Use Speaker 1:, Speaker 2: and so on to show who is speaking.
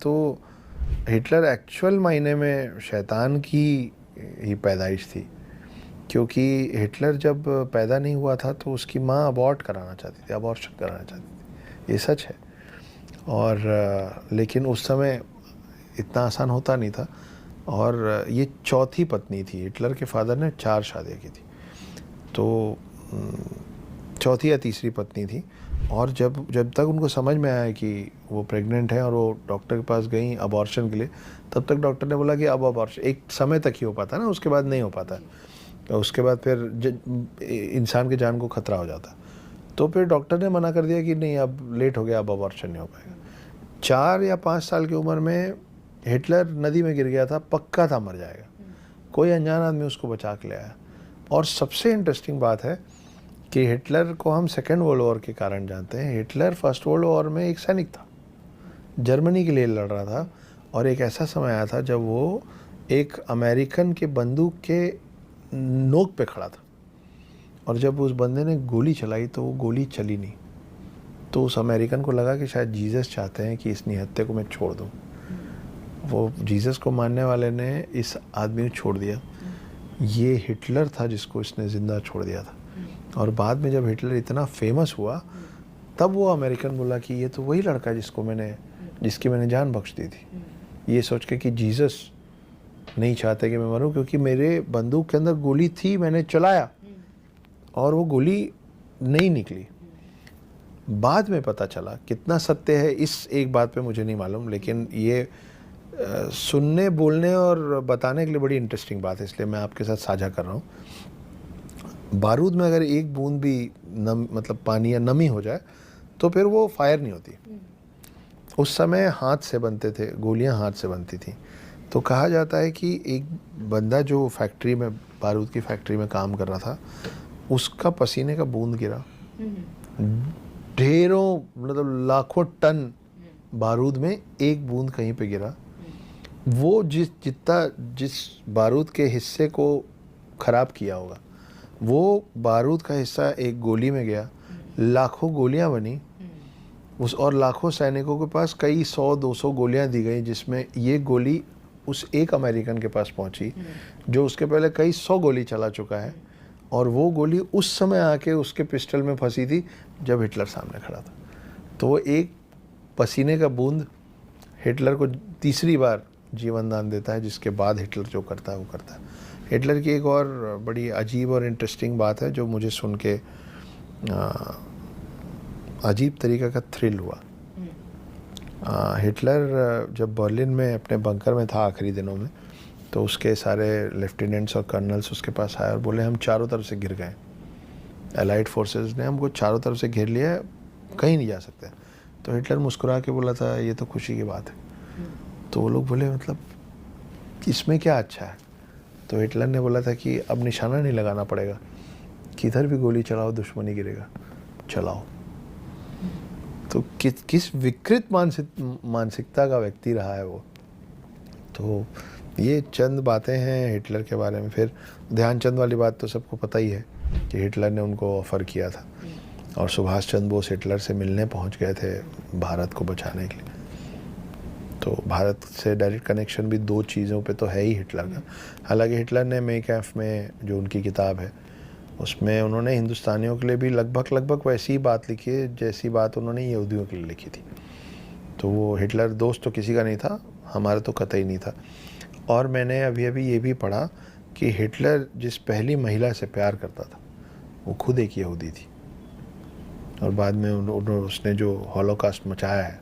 Speaker 1: तो Hitler actual मायने में शैतान की ही पैदाइश थी, क्योंकि हिटलर जब पैदा नहीं हुआ था तो उसकी माँ अबॉर्ट कराना चाहती थी, अबॉर्शन कराना चाहती थी, ये सच है। और लेकिन उस समय इतना आसान होता नहीं था। और ये चौथी पत्नी थी, हिटलर के फादर ने 4 शादियाँ की थी, तो चौथी या तीसरी पत्नी थी। और जब तक उनको समझ में आया कि वो प्रेग्नेंट है और वो डॉक्टर के पास गई अबॉर्शन के लिए, तब तक डॉक्टर ने बोला कि अब अबॉर्शन एक समय तक ही हो पाता ना, उसके बाद नहीं हो पाता। तो उसके बाद फिर इंसान की जान को खतरा हो जाता। तो फिर डॉक्टर ने मना कर दिया कि नहीं, अब लेट हो गया, अब अबॉर्शन नहीं हो पाएगा। 4 या 5 साल की उम्र में हिटलर नदी में गिर गया था, पक्का था मर जाएगा। कोई अनजान आदमी उसको बचा के ले आया। और सबसे इंटरेस्टिंग बात है कि हिटलर को हम सेकेंड वर्ल्ड वॉर के कारण जानते हैं। हिटलर फर्स्ट वर्ल्ड वॉर में एक सैनिक था, जर्मनी के लिए लड़ रहा था। और एक ऐसा समय आया था जब वो एक अमेरिकन के बंदूक के नोक पे खड़ा था, और जब उस बंदे ने गोली चलाई तो वो गोली चली नहीं। तो उस अमेरिकन को लगा कि शायद जीसस चाहते हैं कि इस निहत्थे को मैं छोड़ दूँ। वो जीसस को मानने वाले ने इस आदमी को छोड़ दिया। ये हिटलर था जिसको इसने ज़िंदा छोड़ दिया था। और बाद में जब हिटलर इतना फेमस हुआ, तब वो अमेरिकन बोला कि ये तो वही लड़का है जिसकी मैंने जान बख्श दी थी। ये सोच के कि जीसस नहीं चाहते कि मैं मरूं, क्योंकि मेरे बंदूक के अंदर गोली थी, मैंने चलाया और वो गोली नहीं निकली। बाद में पता चला, कितना सत्य है इस एक बात पे मुझे नहीं मालूम, लेकिन ये सुनने, बोलने और बताने के लिए बड़ी इंटरेस्टिंग बात है, इसलिए मैं आपके साथ साझा कर रहा हूँ। बारूद में अगर एक बूंद भी मतलब पानी या नमी हो जाए तो फिर वो फायर नहीं होती। उस समय हाथ से बनते थे, गोलियां हाथ से बनती थी। तो कहा जाता है कि एक बंदा जो फैक्ट्री में, बारूद की फैक्ट्री में काम कर रहा था, उसका पसीने का बूंद गिरा, ढेरों मतलब लाखों टन बारूद में एक बूंद कहीं पे गिरा। वो जिस बारूद के हिस्से को ख़राब किया होगा, वो बारूद का हिस्सा एक गोली में गया, लाखों गोलियां बनी उस, और लाखों सैनिकों के पास कई 100-200 गोलियां दी गई, जिसमें ये गोली उस एक अमेरिकन के पास पहुंची जो उसके पहले कई 100 गोली चला चुका है। और वो गोली उस समय आके उसके पिस्टल में फंसी थी जब हिटलर सामने खड़ा था। तो वो एक पसीने का बूंद हिटलर को तीसरी बार जीवन दान देता है, जिसके बाद हिटलर जो करता है वो करता है। हिटलर की एक और बड़ी अजीब और इंटरेस्टिंग बात है जो मुझे सुन के अजीब तरीक़े का थ्रिल हुआ। हिटलर जब बर्लिन में अपने बंकर में था आखिरी दिनों में, तो उसके सारे लेफ्टिनेंट्स और कर्नल्स उसके पास आए और बोले हम चारों तरफ से घिर गए, एलाइड फोर्सेस ने हमको चारों तरफ से घेर लिया है, कहीं नहीं जा सकते। तो हिटलर मुस्कुरा के बोला था ये तो खुशी की बात है। तो वो लोग बोले मतलब इसमें क्या अच्छा है? तो हिटलर ने बोला था कि अब निशाना नहीं लगाना पड़ेगा, किधर भी गोली चलाओ दुश्मनी गिरेगा, चलाओ। तो किस विकृत मानसिकता का व्यक्ति रहा है वो। तो ये चंद बातें हैं हिटलर के बारे में। फिर ध्यानचंद वाली बात तो सबको पता ही है कि हिटलर ने उनको ऑफ़र किया था, और सुभाष चंद्र बोस हिटलर से मिलने पहुंच गए थे भारत को बचाने के लिए। तो भारत से डायरेक्ट कनेक्शन भी 2 चीज़ों पे तो है ही हिटलर का। हालांकि हिटलर ने मेक कैफ में जो उनकी किताब है, उसमें उन्होंने हिंदुस्तानियों के लिए भी लगभग वैसी ही बात लिखी है जैसी बात उन्होंने यहूदियों के लिए लिखी थी। तो वो हिटलर दोस्त तो किसी का नहीं था, हमारा तो कतई नहीं था। और मैंने अभी ये भी पढ़ा कि हिटलर जिस पहली महिला से प्यार करता था वो खुद एक यहूदी थी, और बाद में उसने जो हॉलोकास्ट मचाया है